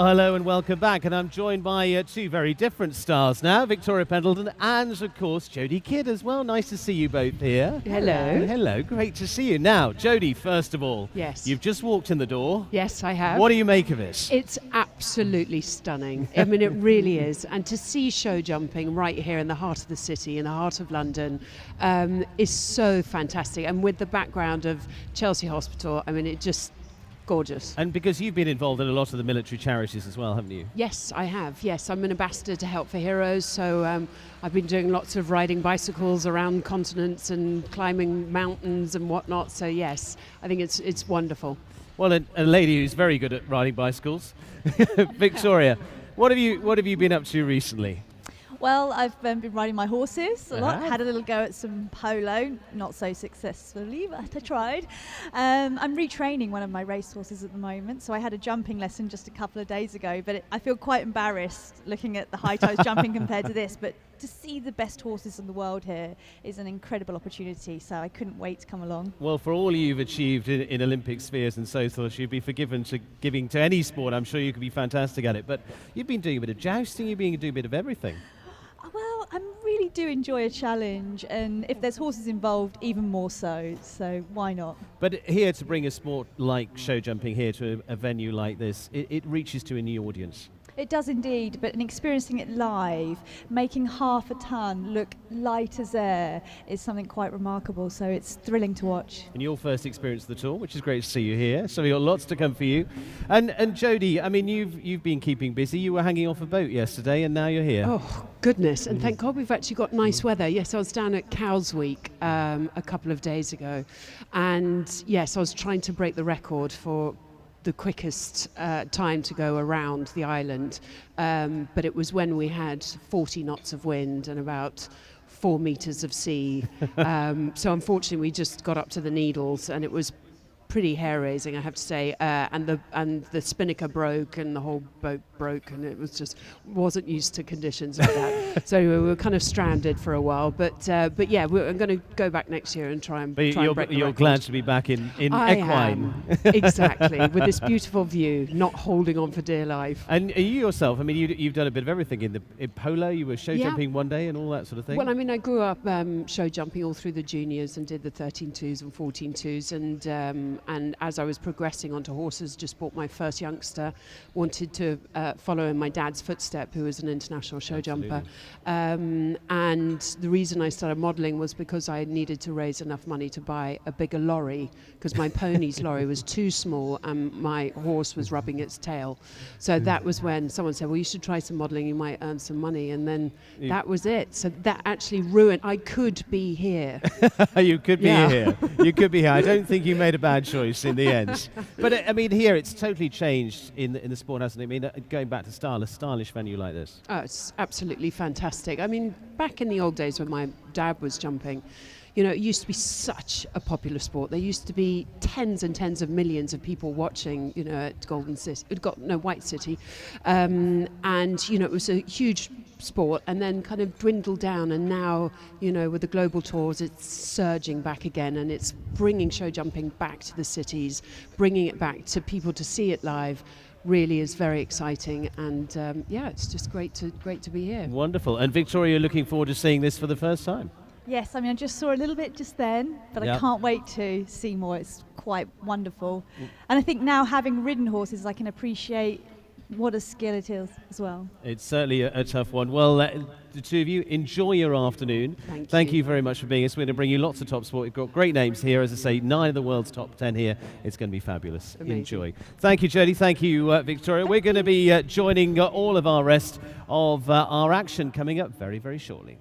Well, hello and welcome back. And I'm joined by two very different stars now, Victoria Pendleton and, of course, Jodie Kidd as well. Nice to see you both here. Hello. Hello, great to see you. Now, Jodie, first of all, Yes. you've just walked in the door. Yes, I have. What do you make of it? It's absolutely stunning. I mean, it really is. And to see show jumping right here in the heart of the city, in the heart of London, is so fantastic. And with the background of Chelsea Hospital, I mean, it just gorgeous. And because you've been involved in a lot of the military charities as well, haven't you? Yes, I have. Yes, I'm an ambassador to Help for Heroes, so I've been doing lots of riding bicycles around continents and climbing mountains and whatnot. So yes, I think it's wonderful. Well, a lady who's very good at riding bicycles, Victoria. What have you been up to recently? Well, I've been riding my horses a lot. Uh-huh. Had a little go at some polo, not so successfully, but I tried. I'm retraining one of my race horses at the moment, so I had a jumping lesson just a couple of days ago, but I feel quite embarrassed looking at the height I was jumping compared to this, but to see the best horses in the world here is an incredible opportunity, so I couldn't wait to come along. Well, for all you've achieved in Olympic spheres and so forth, you'd be forgiven to giving to any sport. I'm sure you could be fantastic at it, but you've been doing a bit of jousting, you've been doing a bit of everything. Well, I really do enjoy a challenge, and if there's horses involved, even more so why not? But here, to bring a sport like show jumping here to a venue like this, it reaches to a new audience. It does indeed, but in experiencing it live, making half a ton look light as air is something quite remarkable, so it's thrilling to watch. And your first experience of the tour, which is great to see you here, so we've got lots to come for you. And Jodie, I mean, you've been keeping busy. You were hanging off a boat yesterday, and now you're here. Oh, goodness. And thank God we've actually got nice weather. Yes, I was down at Cowes Week a couple of days ago. And yes, I was trying to break the record for the quickest time to go around the island. But it was when we had 40 knots of wind and about 4 meters of sea. So unfortunately, we just got up to the Needles, and it was pretty hair-raising, I have to say, and the spinnaker broke and the whole boat broke, and it was just wasn't used to conditions like that. So we were kind of stranded for a while, but yeah, I'm going to go back next year and try and break the record. You're glad to be back in I equine. am. Exactly, with this beautiful view, not holding on for dear life. And you yourself, I mean, you've done a bit of everything in polo. You were show jumping one day and all that sort of thing. Well, I mean, I grew up show jumping all through the juniors and did the 13.2s and 14.2s, and as I was progressing onto horses, just bought my first youngster, wanted to follow in my dad's footstep, who was an international show jumper. And the reason I started modelling was because I needed to raise enough money to buy a bigger lorry, because my pony's lorry was too small and my horse was rubbing its tail. So that was when someone said, well, you should try some modelling, you might earn some money. And then that was it. So that actually ruined, I could be here. You could be here. You could be here. I don't think you made a bad choice in the end. But I mean, here it's totally changed in the sport, hasn't it? I mean, going back to a stylish venue like this. Oh, it's absolutely fantastic. I mean, back in the old days when my dad was jumping, you know, it used to be such a popular sport. There used to be tens and tens of millions of people watching, you know, at White City. And, you know, it was a huge sport, and then kind of dwindled down, and now, you know, with the global tours, it's surging back again, and it's bringing show jumping back to the cities, bringing it back to people to see it live. Really is very exciting, and yeah, it's just great to be here. Wonderful. And Victoria, you're looking forward to seeing this for the first time? Yes, I mean, I just saw a little bit just then, but I can't wait to see more. It's quite wonderful. And I think now, having ridden horses, I can appreciate what a skill it is as well. It's certainly a tough one. Well, the two of you, enjoy your afternoon. Thank you very much for being here. We're going to bring you lots of top sport. We've got great names here. As I say, 9 of the world's top 10 here. It's going to be fabulous. Amazing. Enjoy. Thank you, Jodie. Thank you, Victoria. We're going to be joining all of our rest of our action coming up very, very shortly.